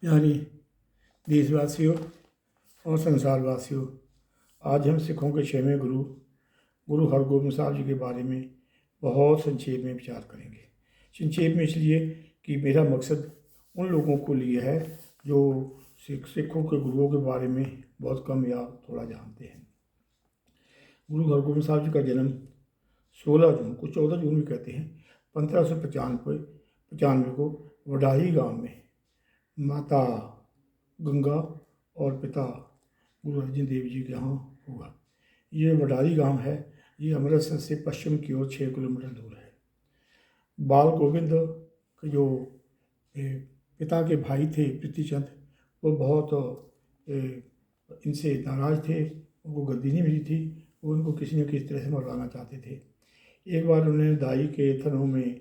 प्यारे देशवासियों और संसारवासियों, आज हम सिखों के 6वें गुरु गुरु हरगोबिंद साहब जी के बारे में बहुत संक्षेप में विचार करेंगे। संक्षेप में इसलिए कि मेरा मकसद उन लोगों को लिए है जो सिखों के गुरुओं के बारे में बहुत कम या थोड़ा जानते हैं। गुरु हरगोबिंद साहब जी का जन्म 16 जून को 14 जून भी कहते हैं 1595 को वडाही गांव में माता गंगा और पिता गुरु अर्जन देव जी के यहाँ हुआ। ये वडाली गांव है, ये अमृतसर से पश्चिम की ओर 6 किलोमीटर दूर है। बाल गोविंद के जो पिता के भाई थे प्रीतिचंद, वो बहुत इनसे नाराज थे, उनको गद्दी नहीं मिली थी, वो उनको किसी न किसी तरह से मरवाना चाहते थे। एक बार उन्होंने दाई के थनों में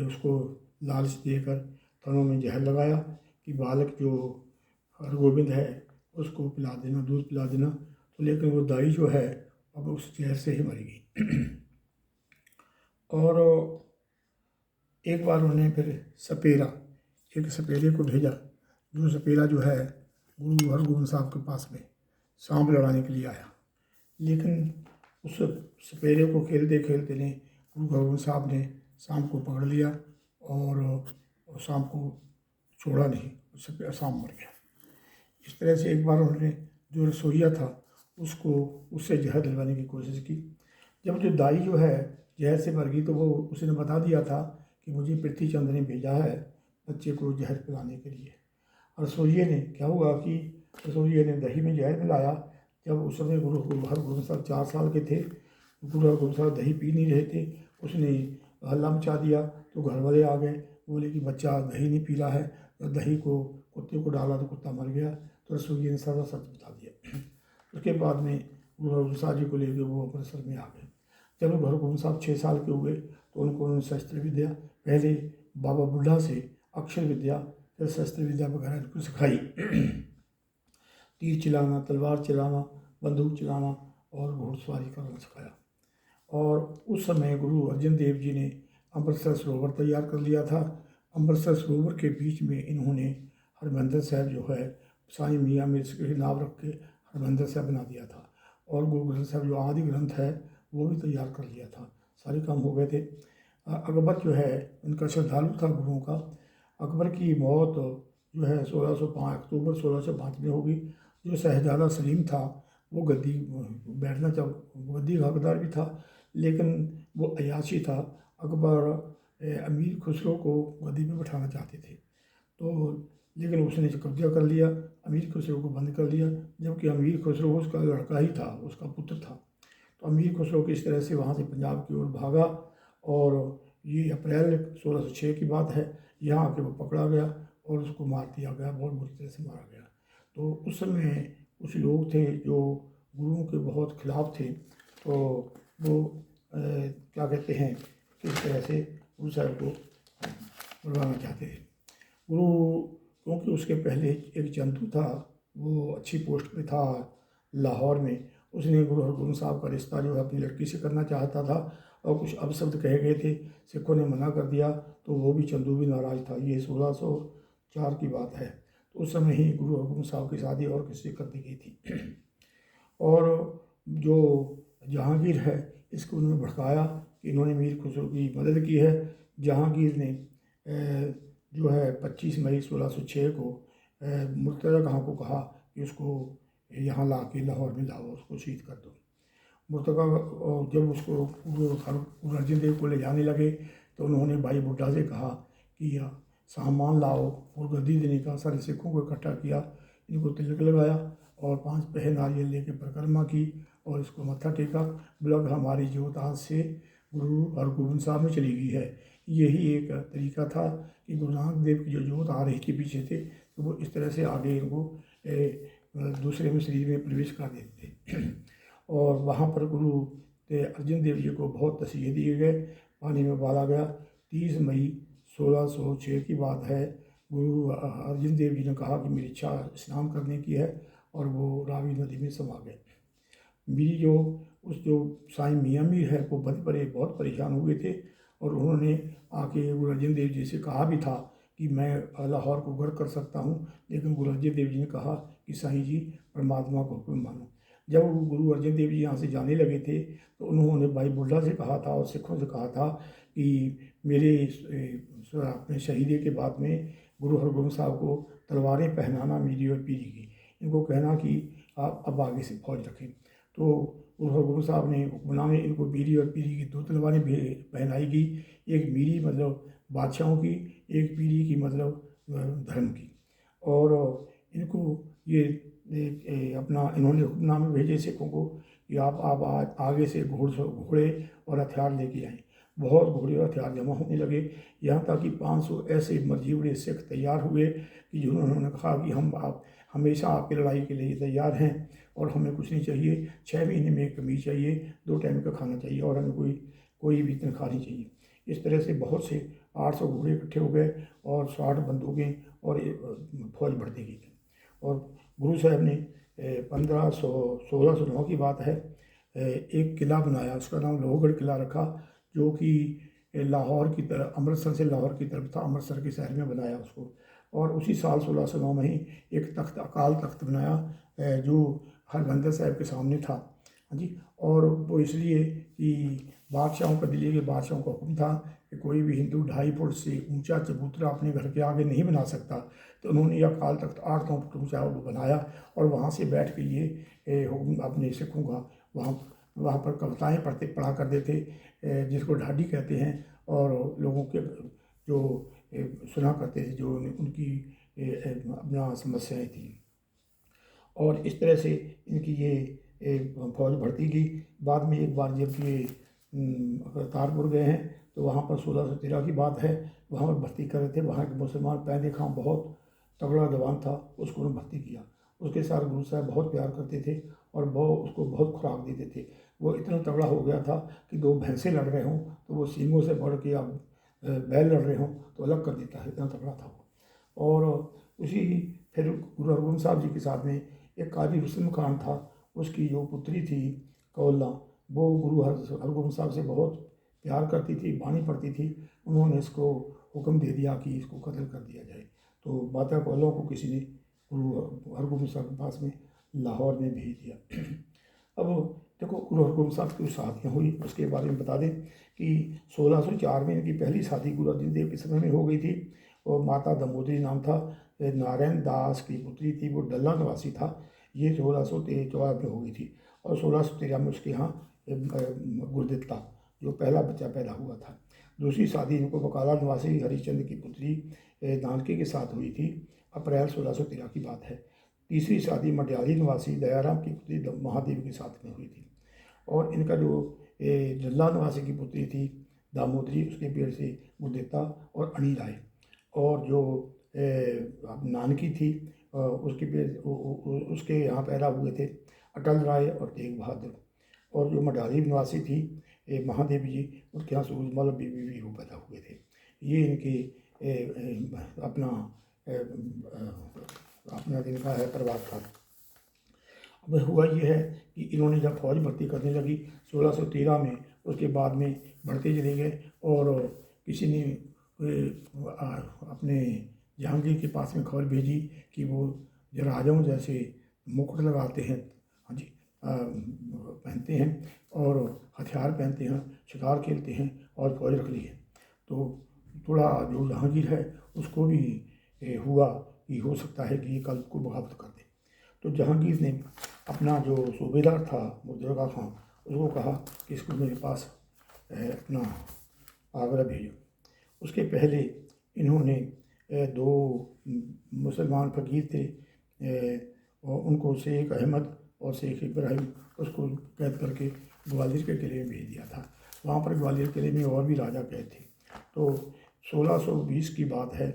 उसको लालच देकर थनों में जहर लगाया कि बालक जो हरगोबिंद है उसको पिला देना, दूध पिला देना। तो लेकिन वो दाई जो है अब उस जहर से ही मरी गई। और एक बार उन्होंने फिर एक सपेरे को भेजा, जो सपेरा जो है गुरु हरगोबिंद साहब के पास में सांप लड़ाने के लिए आया। लेकिन उस सपेरे को खेलते खेलते ने गुरु हरगोबिंद साहब ने सांप को पकड़ लिया और सांप को छोड़ा नहीं, उससे सांप मर गया। इस तरह से एक बार उन्होंने जो रसोइया था उससे जहर दिलवाने की कोशिश की। जब जो दाई जो है जहर से मर गई तो वो उसने बता दिया था कि मुझे प्रीतिचंद ने भेजा है बच्चे को जहर पिलाने के लिए। और रसोइये ने क्या हुआ कि रसोइये ने दही में जहर मिलाया। जब उस समय गुरु हरगोबिंद साहब 4 साल के थे, गुरु हरगोबिंद साहब दही पी नहीं रहे थे, उसने हल्ला मचा दिया। तो घर वाले आ गए, बोले कि बच्चा दही नहीं पी रहा है, तो दही को कुत्ते को डाला तो कुत्ता मर गया। तो रसोइये ने सारा सच बता दिया। उसके बाद में गुरु हरगोबिंद साहब जी को लेकर वो अमृतसर में आ गए। जब गुरु हरगोबिंद साहब 6 साल के हुए तो उन्होंने शस्त्र विद्या पहले बाबा बुढ़ा से अक्षर विद्या, फिर शस्त्र विद्या वगैरह इनको सिखाई। तीर चलाना, तलवार चलाना, बंदूक चलाना और घोड़सवारी करना सिखाया। और उस समय गुरु अर्जन देव जी ने अमृतसर सरोवर तैयार कर लिया था। अमृतसर सरोवर के बीच में इन्होंने हरमंदिर साहब जो है साईं मियाँ मीर के नाम रख के हरमंदिर साहब बना दिया था। और गुरु ग्रंथ साहब जो आदि ग्रंथ है वो भी तैयार कर लिया था, सारे काम हो गए थे। अकबर जो है इनका श्रद्धालु था गुरुओं का। अकबर की मौत जो है 1605 अक्टूबर 1605 में होगी। जो शहजादा सलीम था वो गद्दी बैठना गद्दी का हकदार भी था, लेकिन वो अयाशी था। अकबर अमीर खुसरो को गद्दी में बैठाना चाहते थे, तो लेकिन उसने कब्जा कर लिया, अमीर खुसरो को बंद कर दिया। जबकि अमीर खुसरो उसका लड़का ही था, उसका पुत्र था। तो अमीर खुसरो की इस तरह से वहाँ से पंजाब की ओर भागा। और ये अप्रैल 1606 की बात है। यहाँ आके वो पकड़ा गया और उसको मार दिया गया, बहुत बुरी तरह से मारा गया। तो उस समय कुछ लोग थे जो गुरुओं के बहुत खिलाफ थे, तो वो क्या कहते हैं किस तरह से गुरु साहब को बुलवाना चाहते थे। गुरु क्योंकि उसके पहले एक चंदू था, वो अच्छी पोस्ट पे था लाहौर में। उसने गुरु हरगोबिंद साहब का रिश्ता जो है अपनी लड़की से करना चाहता था और कुछ अपशब्द कहे गए थे, सिखों ने मना कर दिया। तो वो भी चंदू भी नाराज़ था। ये 1604 की बात है। तो उस समय ही गुरु हरगोबिंद साहब की शादी और किसी से कर दी गई थी। और जो जहांगीर है इसको उन्होंने भड़काया कि इन्होंने मीर खुसरो की मदद की है। जहांगीर ने जो है 25 मई 1606 को मुर्तज़ा खां को कहा कि उसको यहाँ ला के लाहौर में लाओ, उसको शहीद कर दो। मुर्तज़ा जब उसको गुरु अर्जन देव को ले जाने लगे तो उन्होंने भाई बुड्ढा से कहा कि सामान लाओ और गद्दी देने का। सारे सिखों को इकट्ठा किया, इनको तिलक लगाया और 5 पह नारियल लेके परिक्रमा की और इसको मत्था टेका। बोला हमारी जोत आज से गुरु हरगोबिंद साहब में चली गई है। यही एक तरीका था कि गुरु नानक देव की जो जोत आ रही थी पीछे से, तो वो इस तरह से आगे इनको दूसरे में शरीर में प्रवेश कर देते थे। और वहाँ पर गुरु अर्जन देव जी को बहुत तसीहे दिए गए, पानी में डाला गया। 30 मई 1606 की बात है। गुरु अर्जन देव जी ने कहा कि मेरी इच्छा स्नान करने की है और वो रावी नदी में समा गए। मेरी जो साईं मियाँ मीर है वो बहुत परेशान हुए थे और उन्होंने आके गुरु अर्जन देव जी से कहा भी था कि मैं लाहौर को गर्क कर सकता हूँ, लेकिन गुरु अर्जन देव जी ने कहा कि साईं जी परमात्मा को हुक्म मानो। जब गुरु अर्जन देव जी यहाँ से जाने लगे थे तो उन्होंने भाई बुढ़ा से कहा था और सिखों से कहा था कि मेरे अपने शहीदे के बाद में गुरु हरगोबिंद साहब को तलवारें पहनाना मेरी और पीरी की, इनको कहना कि आप अब आगे से फौज रखें। तो गुरु हरगोबिंद साहब ने हुक्मनामे में इनको पीरी और पीरी की 2 तलवारें पहनाई गई, एक मीरी मतलब बादशाहों की, एक पीरी की मतलब धर्म की। और इनको ये अपना इन्होंने हुक्मनामे भेजे सिखों को कि आप आगे से घोड़े और हथियार लेके आएँ। बहुत घोड़े और हथियार जमा होने लगे, यहाँ तक कि 500 ऐसे मर्जीवड़े सिख तैयार हुए कि जिन्होंने कहा कि हम आप हमेशा आपकी लड़ाई के लिए तैयार हैं और हमें कुछ नहीं चाहिए, 6 महीने में एक कमीज चाहिए, 2 टाइम का खाना चाहिए और हमें कोई भी तनख्वाह नहीं चाहिए। इस तरह से बहुत से 800 घोड़े इकट्ठे हो गए और 60 बंदूकें और फौज बढ़ती गई। और गुरु साहब ने 1609 की बात है, एक किला बनाया, उसका नाम लोहगढ़ किला रखा, जो कि लाहौर की तरफ, अमृतसर से लाहौर की तरफ था, अमृतसर के शहर में बनाया उसको। और उसी साल 1609 में ही एक तख्त, अकाल तख्त बनाया, जो हरमंदिर साहब के सामने था। हाँ जी। और वो इसलिए कि बादशाहों का, दिल्ली के बादशाहों का हुक्म था कि कोई भी हिंदू 2.5 फुट से ऊंचा चबूतरा अपने घर के आगे नहीं बना सकता। तो उन्होंने यह अकाल तख्त 8-9 फुट ऊंचा वो बनाया और वहाँ से बैठ के ये हुक्म अपने सिखों का वहाँ पर कविताएँ पढ़ा करते थे, जिसको ढाडी कहते हैं, और लोगों के जो सुना करते थे जो उनकी अपना समस्याएँ थी। और इस तरह से इनकी ये फौज बढ़ती गई। बाद में एक बार जब ये करतारपुर गए हैं तो वहाँ पर 1613 की बात है, वहाँ पर भर्ती कर रहे थे, वहाँ के मुसलमान पैदे खां बहुत तगड़ा जवान था, उसको उन्होंने भर्ती किया। उसके साथ गुरु साहब बहुत प्यार करते थे और उसको बहुत खुराक देते थे। वो इतना तगड़ा हो गया था कि 2 भैंसें लड़ रहे हों तो वो सींगों से बढ़ के, अब बैल लड़ रहे हों तो अलग कर देता है, इतना तगड़ा था वो। और उसी फिर गुरु हरगोबिंद साहब जी के साथ में एक काजी रुस्तम खान था, उसकी जो पुत्री थी कौला, वो गुरु हरगोबिंद साहब से बहुत प्यार करती थी, बानी पढ़ती थी। उन्होंने इसको हुक्म दे दिया कि इसको कत्ल कर दिया जाए। तो माता कौला को किसी ने गुरु हरगोबिंद साहब के पास में लाहौर में भेज दिया। अब देखो, गुरु हरगोबिंद साहब की शादियाँ हुई, उसके बारे में बता दें कि 1604 में इनकी पहली शादी गुरु अर्जन देव के समय में हो गई थी और माता दमोदरी नाम था, नारायण दास की पुत्री थी, वो डल्ला निवासी था। ये 1614 में हो गई थी और 1613 में उसके यहाँ गुरदित्ता जो पहला बच्चा पैदा हुआ था। दूसरी शादी इनको बकाला निवासी हरिश्चंद्र की पुत्री दानकी के साथ हुई थी, अप्रैल 1613 की बात है। तीसरी शादी मटियाली निवासी दयाराम की पुत्री महादेवी के साथ में हुई थी। और इनका जो डल्ला निवासी की पुत्री थी दामोदरी, उसके पेड़ से गुरदित्ता और अणी राय। और जो नानकी थी उसके उसके यहाँ पैदा हुए थे अटल राय और तेग बहादुर। और जो मडाली निवासी थी महादेवी जी, उनके यहाँ सूरजमल बीवी भी वो पैदा हुए थे। ये इनके अपना दिन का है परिवार था। अब हुआ ये है कि इन्होंने जब फौज भर्ती करने लगी 1613 में, उसके बाद में बढ़ते चले गए और किसी ने अपने जहांगीर के पास में खबर भेजी कि वो राजाओं जैसे मुकुट लगाते हैं, हाँ जी, पहनते हैं और हथियार पहनते हैं, शिकार खेलते हैं और फौज रख ली है। तो थोड़ा जो जहांगीर है उसको भी हुआ कि हो सकता है कि ये कल को बगावत कर दे। तो जहांगीर ने अपना जो सूबेदार था मुर्तज़ा खां, उसको कहा कि इसको मेरे पास अपना आगरा भेजो। उसके पहले इन्होंने 2 मुसलमान फ़कीर थे और उनको शेख अहमद और शेख इब्राहिम, उसको कैद करके ग्वालियर के किले में भेज दिया था। वहाँ पर ग्वालियर किले में और भी राजा कैद थे। तो 1620 की बात है,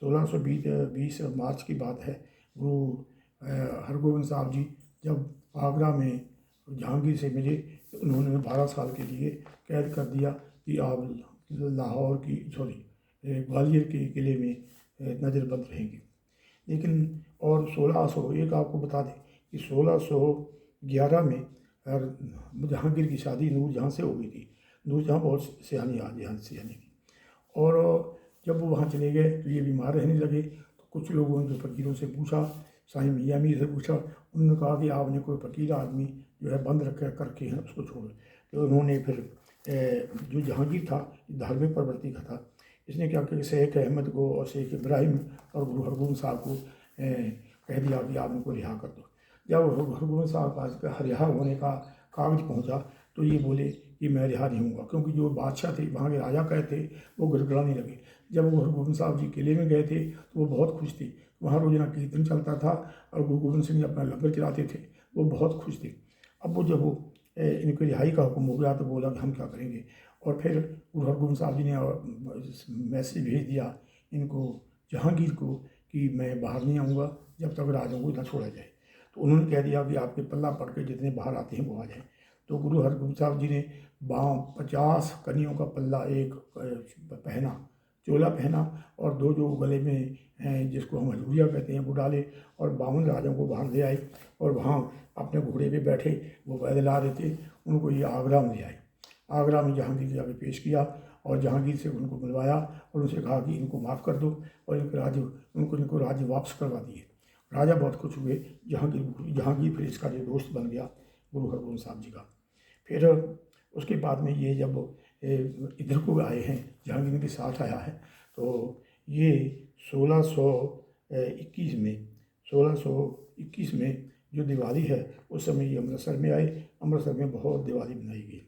1620 मार्च की बात है। गुरु हरगोबिंद साहब जी जब आगरा में जहांगीर से मिले तो उन्होंने 12 साल के लिए कैद कर दिया कि आप लाहौर की ग्वालियर के किले में नज़रबंद रहेंगे। लेकिन और 1601 आपको बता दें कि 1611 में जहांगीर की शादी नूरजहाँ से हो गई थी। नूरजहाँ बहुत सियानी थी। और जब वो वहाँ चले गए तो ये बीमार रहने लगे। तो कुछ लोगों ने जो फ़कीरों से पूछा, साईं मियाँ मीर से पूछा, उन्होंने कहा कि आपने कोई फ़कीर आदमी जो है बंद रखे करके हैं उसको छोड़ो। तो उन्होंने फिर जो जहांगीर था धार्मिक प्रवृत्ति का था, इसने क्या किया, शेख अहमद को और शेख इब्राहिम और गुरु हरगोबिंद साहब को कह दिया कि आप इनको रिहा कर दो। जब हरगोबिंद साहब का रिहा होने का कागज पहुंचा तो ये बोले कि मैं रिहा नहीं हूँगा, क्योंकि जो बादशाह थे वहाँ के राजा कहे थे वो गिड़गिड़ाने लगे। जब वो हरगोबिंद साहब जी किले में गए थे तो वो बहुत खुश थे, वहाँ रोजाना कीर्तन चलता था और गुरु गोबिंद सिंह जी अपना लंगर चलाते थे, वो बहुत खुश थे। अब वो जब वो इनकी रिहाई का हुक्म हो गया तो बोला कि हम क्या करेंगे, और फिर गुरु हरगोबिंद साहब जी ने मैसेज भेज दिया इनको जहांगीर को कि मैं बाहर नहीं आऊँगा जब तक राजाओं को ना छोड़ा जाए। तो उन्होंने कह दिया कि आपके पल्ला पढ़ के जितने बाहर आते हैं वो आ जाए। तो गुरु हरगोबिंद साहब जी ने 50 कनियों का पल्ला एक पहना, चोला पहना, और दो जो गले में हैं जिसको हम हजूरिया कहते हैं वो डाले, और 52 राजाओं को बाहर ले आए और वहाँ अपने घोड़े पे बैठे वो पैदल आ रहे थे, उनको ये आगरा में ले आए। आगरा में जहांगीर के आगे पेश किया और जहांगीर से उनको बुलवाया और उनसे कहा कि इनको माफ़ कर दो, और इनको राज्य वापस करवा दिए। राजा बहुत खुश हुए। जहांगीर फिर इसका जो दोस्त बन गया गुरु हरगोबिंद साहब जी का। फिर उसके बाद में ये जब इधर को आए हैं, जहांगीर के साथ आया है, तो ये 1621 में जो दिवाली है उस समय ये अमृतसर में आए। अमृतसर में बहुत दिवाली मनाई गई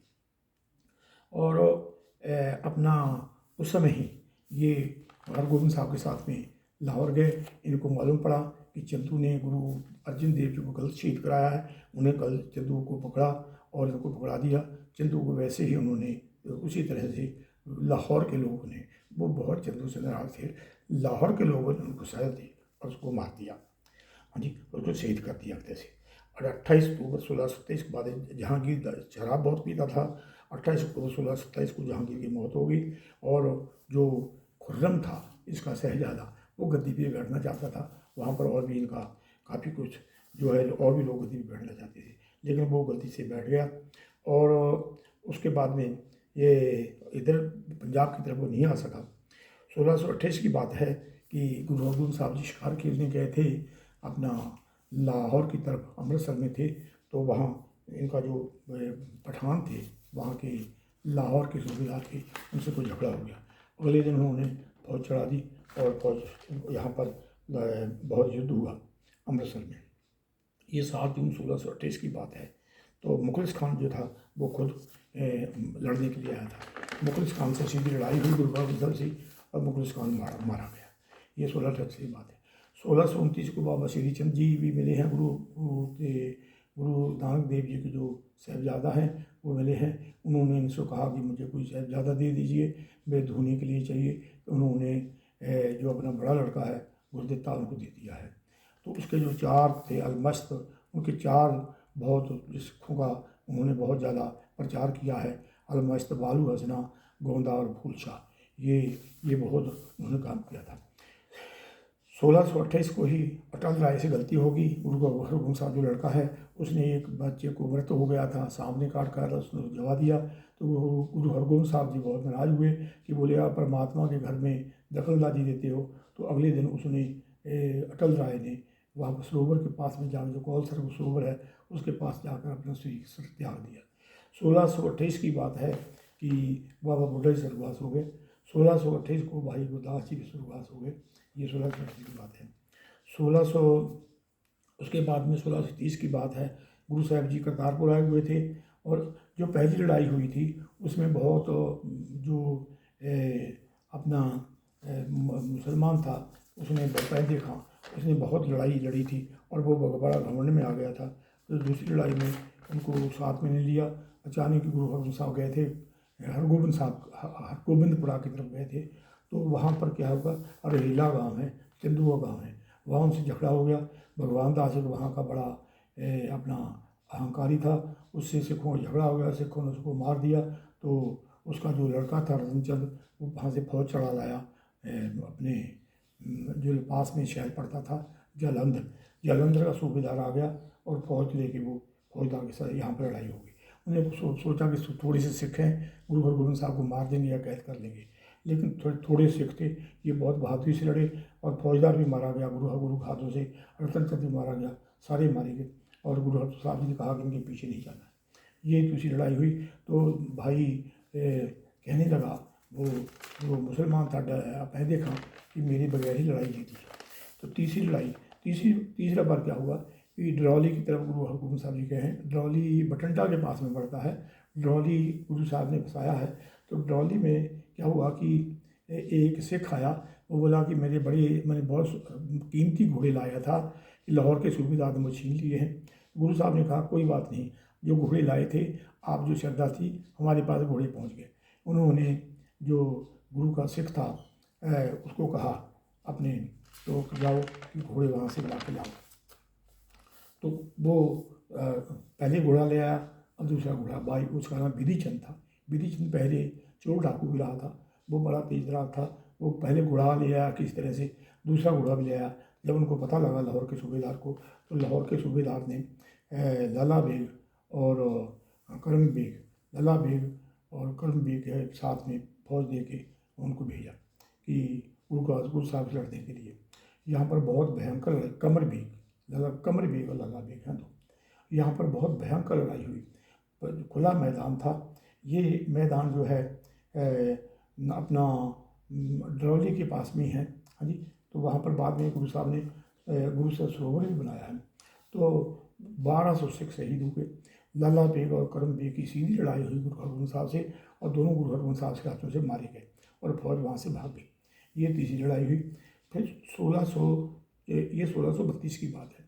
और अपना उस समय ही ये हरगोबिंद साहब के साथ में लाहौर गए। इनको मालूम पड़ा कि चंदू ने गुरु अर्जन देव जी को गलत शहीद कराया है, उन्हें कल चंदू को पकड़ा और इनको पकड़ा दिया। चंदू को वैसे ही उन्होंने उसी तरह से लाहौर के लोगों ने, वो बहुत चंदू से नाराज थे, लाहौर के लोगों ने उनको सजा दी और उसको मार दिया। हाँ जी, उसको शहीद कर दिया जैसे। और 28 अक्टूबर 1627 के बाद जहांगीर शराब बहुत पीता था। 28 अक्टूबर 1627 को जहांगीर की मौत हो गई और जो खुर्रम था इसका शहजादा वो गद्दी पे बैठना चाहता था। वहाँ पर और भी इनका काफ़ी कुछ जो है और भी लोग गद्दी पे बैठना चाहते थे, लेकिन वो गलती से बैठ गया। और उसके बाद में ये इधर पंजाब की तरफ वो नहीं आ सका। 1628 की बात है कि गुरु हरगोबिंद साहब जी शिकार खेलने गए थे अपना लाहौर की तरफ, अमृतसर में थे। तो वहाँ इनका जो पठान थे वहाँ के लाहौर के सूबेदार थे, उनसे कोई झगड़ा हो गया। अगले दिन उन्होंने फौज चढ़ा दी और फौज यहाँ पर बहुत युद्ध हुआ अमृतसर में। ये 7 जून 1628 की बात है। तो मुखलिस खान जो था वो खुद लड़ने के लिए आया था। मुखलिस खान से सीधी लड़ाई हुई गुरु गोबिंद साहब से और मुखलिस खान मारा गया। ये 1628 की बात है। 1629 को बाबा श्री चंद जी भी मिले हैं, गुरु नानक देव जी के जो साहबजादा हैं वो मिले हैं। उन्होंने इनसे कहा कि मुझे कोई साहबजादा दे दीजिए, मैं धोने के लिए चाहिए। तो उन्होंने जो अपना बड़ा लड़का है गुरदित्ता उनको दे दिया है। तो उसके जो 4 थे अलमस्त, उनके 4 बहुत सिखों का उन्होंने बहुत ज़्यादा प्रचार किया है। अलमस्त, बालू हसना, गोंदा और फूलशाह, ये बहुत उन्होंने काम किया था। 1628 को ही अटल राय से गलती होगी। गुरु हरगोबिंद साहब जो लड़का है उसने एक बच्चे को व्रत हो गया था, सामने काट कर उसने जवा दिया। तो गुरु हरगोबिंद साहब जी बहुत नाराज हुए कि बोले आप परमात्मा के घर में दखलंदाजी देते हो। तो अगले दिन उसने अटल राय ने वहाँ सरोवर के पास में जाकर, जो कौलसर सरोवर है उसके पास जाकर अपना सर त्याग दिया। 1628 की बात है कि बाबा बुढ़ा जी स्वर्गवास हो गए। 1628 को भाई गुरदास जी भी स्वर्गवास हो गए। ये 1628 की बात है। 1600 उसके बाद में 1630 की बात है। गुरु साहब जी करतारपुर आए हुए थे और जो पहली लड़ाई हुई थी उसमें बहुत जो अपना मुसलमान था उसने पैदे खां, उसने बहुत लड़ाई लड़ी थी और वो बड़ा घमंड में आ गया था। तो दूसरी लड़ाई में उनको साथ में नहीं लिया। अचानक गुरु हरगोबिंद साहब गए थे, हरगोबिंदपुरा की तरफ गए थे। तो वहाँ पर क्या होगा, अरेला गांव है, चंदुआ गांव है, वहाँ उनसे झगड़ा हो गया। भगवान दास एक वहाँ का बड़ा अपना अहंकारी था, उससे सिखों का झगड़ा हो गया, सिखों ने उसको मार दिया। तो उसका जो लड़का था रतनचंद वो वहाँ से फौज चढ़ा लाया अपने जो पास में शहर पड़ता था जालंधर का सूबेदार आ गया और फौज लेके वो फौजदार के साथ यहाँ पर लड़ाई हो गई। उन्हें सोचा कि थोड़ी सी सिख हैं, गुरु हरगोबिंद साहब को मार देंगे या कैद कर लेंगे, लेकिन थोड़े सिख थे, ये बहुत बहादुरी से लड़े और फौजदार भी मारा गया गुरु के हाथों से, रतन चंद भी मारा गया, सारे मारे गए। और गुरु हरगोबिंद साहब जी ने कहा कि इनके पीछे नहीं जाना है। ये दूसरी लड़ाई हुई। तो भाई कहने लगा वो मुसलमान था पहले खां कि मेरे बगैर ही लड़ाई जीती। तो तीसरा बार क्या हुआ कि ड्रौली की तरफ गुरु हरगोबिंद साहब जी गए हैं। ड्रौली बठिंडा के पास में पड़ता है। ड्रौली गुरु साहब ने बसाया है। तो ड्रौली में क्या हुआ कि एक सिख आया, वो बोला कि मैंने बहुत कीमती घोड़े लाया था कि लाहौर के सूबेदार ने मुझे छीन लिए हैं। गुरु साहब ने कहा कोई बात नहीं, जो घोड़े लाए थे आप जो श्रद्धा थी हमारे पास घोड़े पहुंच गए। उन्होंने जो गुरु का सिख था उसको कहा अपने तो जाओ कि घोड़े वहाँ से ला के लाओ। तो वो पहले घोड़ा ले आया और दूसरा घोड़ा भाई, उसका नाम विधि चंद था। विधि चंद पहले चोर डाकू भी रहा था, वो बड़ा तेज रहा था। वो पहले घोड़ा ले आया किस तरह से, दूसरा घोड़ा भी ले आया। जब उनको पता लगा लाहौर के सूबेदार को, तो लाहौर के सूबेदार ने लाला बेग और करम बेग, लाला बेग और करम बेग के साथ में फौज दे के उनको भेजा कि गुरु साहब से लड़ने के लिए। यहाँ पर बहुत भयंकर लड़ाई, कमर बेग और लाला बेग हैं। तो यहाँ पर बहुत भयंकर लड़ाई हुई। खुला मैदान था। ये मैदान जो है अपना ड्रौली के पास में है। हाँ जी। तो वहाँ पर बाद में गुरु साहब ने गुरु सरोवर भी बनाया है। तो 1200 सिख शहीद हुए। लाला बेग और करम बेग की सीधी लड़ाई हुई गुरु हरगोबिंद साहब से, और दोनों गुरु हरगोबिंद साहब के हाथों से मारे गए और फौज वहाँ से भाग गई। ये तीसरी लड़ाई हुई। फिर 1632 की बात है।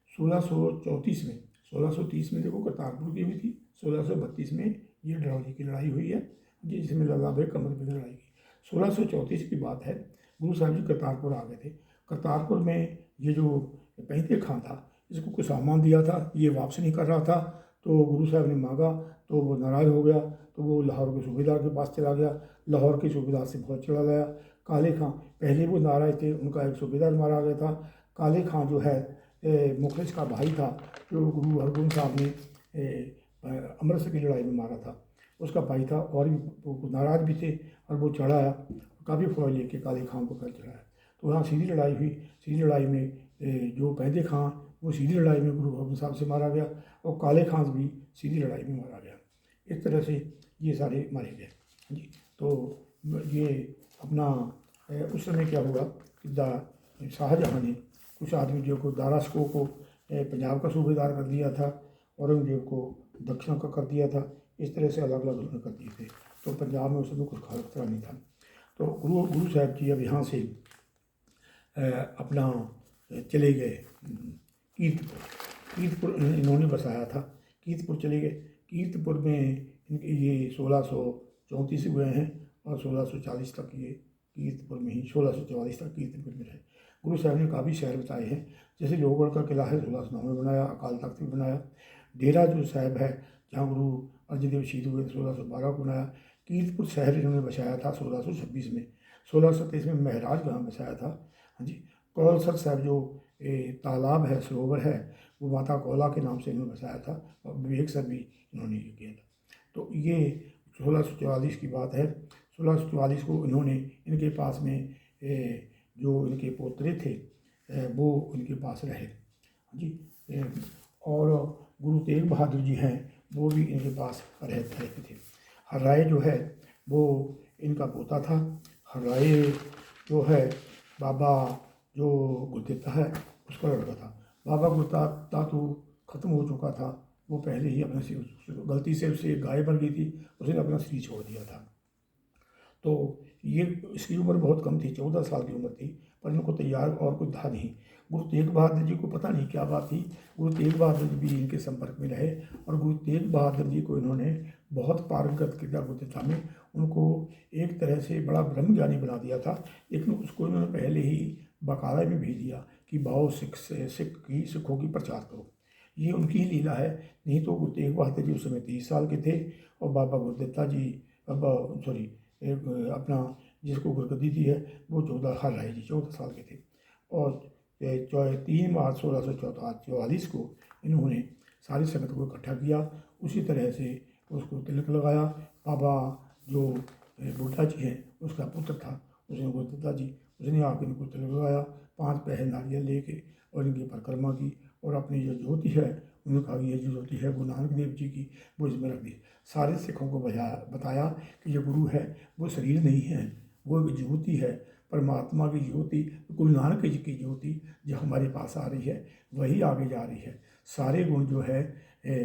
1630 में देखो करतारपुर की हुई थी। 1632 में ये ड्रौली की लड़ाई हुई है जिसमें लाला बेग कमर बेग लड़ाई की। 1634 की बात है। गुरु साहब जी करतारपुर आ गए थे। करतारपुर में ये जो पैंते खां था, इसको कुछ सामान दिया था, ये वापस नहीं कर रहा था। तो गुरु साहब ने मांगा तो वो नाराज़ हो गया। तो वो लाहौर के सूबेदार के पास चला गया। लाहौर के सूबेदार से फौज चला गया। काले खां पहले वो नाराज़ थे, उनका एक सूबेदार मारा गया था। काले खां जो है मुखलिस का भाई था, जो गुरु हरगोबिंद साहब ने अमृतसर की लड़ाई में मारा था, उसका भाई था। और भी वो नाराज़ भी थे और वो चढ़ाया, काफ़ी फौज लेके काले खां को कर चढ़ाया। तो वहाँ सीधी लड़ाई हुई। सीधी लड़ाई में जो पैदे खां वो सीधी लड़ाई में गुरु हरगोबिंद साहब से मारा गया, और काले खां भी सीधी लड़ाई में मारा गया। इस तरह से ये सारे मारे गए जी। तो ये अपना उस समय क्या हुआ कि शाहजहाँ ने कुछ आदमियों को, दारा शिकोह को पंजाब का सूबेदार कर दिया था, औरंगजेब को दक्षिण का कर दिया था। इस तरह से अलग अलग उन्होंने कर दिए थे। तो पंजाब में उस समय कुछ खास खतरा नहीं था। तो गुरु साहब जी अब यहाँ से अपना चले गए कीर्तपुर इन्होंने बसाया था। कीर्तपुर चले गए। कीर्तपुर में इनके ये 1634 हुए हैं और 1640 तक ये कीर्तपुर में ही, 1644 तक कीर्तपुर में रहे। गुरु साहब ने काफ़ी शहर बताए हैं, जैसे लोहगढ़ का किला है 1609 में बनाया, अकाल तख्त भी बनाया। डेरा जो साहब है जहाँ गुरु अर्जन देव शहीद हुए 1612 को बनाया। कीर्तपुर शहर इन्होंने बसाया था 1626 में। 1627 में महराज गाँव बसाया था। हाँ जी। कौलसर साहब जो तालाब है, सरोवर है, वो माता कौला के नाम से इन्होंने बसाया था, और विवेक सर भी इन्होंने ये किया था। तो ये 1644 की बात है। 1644 को इन्होंने इनके पास में जो इनके पोतरे थे वो इनके पास रहे जी। और गुरु तेग बहादुर जी हैं, वो भी इनके पास रहते थे। हर्राए जो है वो इनका पोता था। हर्राए जो है बाबा जो गुरदित्ता है उसका लड़का था। बाबा गुरदित्ता तो ख़त्म हो चुका था, वो पहले ही अपने गलती से उससे गाय बन गई थी, उसने अपना शरीर छोड़ दिया था। तो ये इसकी उम्र बहुत कम थी, 14 साल की उम्र थी, पर इनको तैयार और कुछ था नहीं। गुरु तेग बहादुर जी को पता नहीं क्या बात थी, गुरु तेग बहादुर जी भी इनके संपर्क में रहे, और गुरु तेग बहादुर जी को इन्होंने बहुत पारंगत किया गुरदित्ता में। उनको एक तरह से बड़ा ब्रह्मज्ञानी बना दिया था, लेकिन उसको इन्होंने पहले ही बकाला में भेज दिया कि बाओ सिखों की प्रचार करो। ये उनकी ही लीला है। नहीं तो गुरु तेग बहादुर जी उस समय 30 साल के थे, और बाबा गुरदित्ता जी अपना जिसको गुरगद्दी दी है वो 14 हर्राए जी 14 साल के थे। और 3 मार्च 1644 को इन्होंने सारी संगत को इकट्ठा किया। उसी तरह से उसको तिलक लगाया। बाबा जो बुड्ढा जी हैं उसका पुत्र था, उसने गुरुदत्ता जी, उसने आके इनको तिलक लगाया, 5 पैसे नारियल लेके और इनकी परिक्रमा की और अपनी जो ज्योति है उन्होंने कहा ये जो ज्योति है गुरु नानक देव जी की, वो इसमें रख दी। सारे सिखों को बताया कि जो गुरु है वो शरीर नहीं है, वो एक ज्योति है, परमात्मा की ज्योति, गुरु नानक जी की ज्योति जो हमारे पास आ रही है वही आगे जा रही है। सारे गुण जो है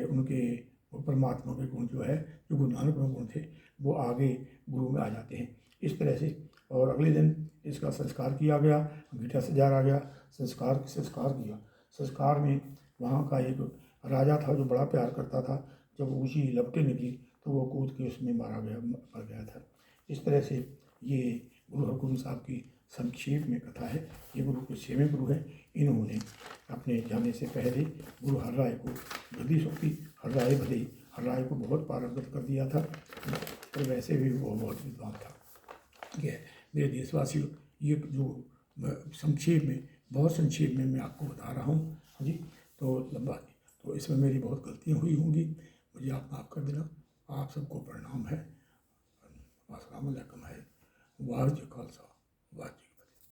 उनके, वो परमात्मा के गुण जो है, जो गुरु नानक में गुण थे, वो आगे गुरु में आ जाते हैं इस तरह से। और अगले दिन इसका संस्कार किया गया, अंगीठा सजाया गया, संस्कार किया। संस्कार में वहाँ का एक राजा था जो बड़ा प्यार करता था, जब ऊँची लपटें निकली तो वो कूद के उसमें मर गया था। इस तरह से ये गुरु हरगोबिंद साहब की संक्षेप में कथा है। ये गुरु के 6वें गुरु हैं। इन्होंने अपने जाने से पहले गुरु हरराय को गद्दी सौंपी। हरराय भले ही हरराय को बहुत पारंगत कर दिया था, और वैसे भी वो बहुत विद्वान था। ये मेरे देशवासियों, ये जो संक्षेप में, बहुत संक्षेप में मैं आपको बता रहा हूँ। हाँ जी, तो लंबा नहीं, तो इसमें मेरी बहुत गलतियाँ हुई होंगी, मुझे आप माफ़ कर देना। आप सबको प्रणाम है। अस्सलाम वालेकुम है। वाहिगुरू जी का खालसा।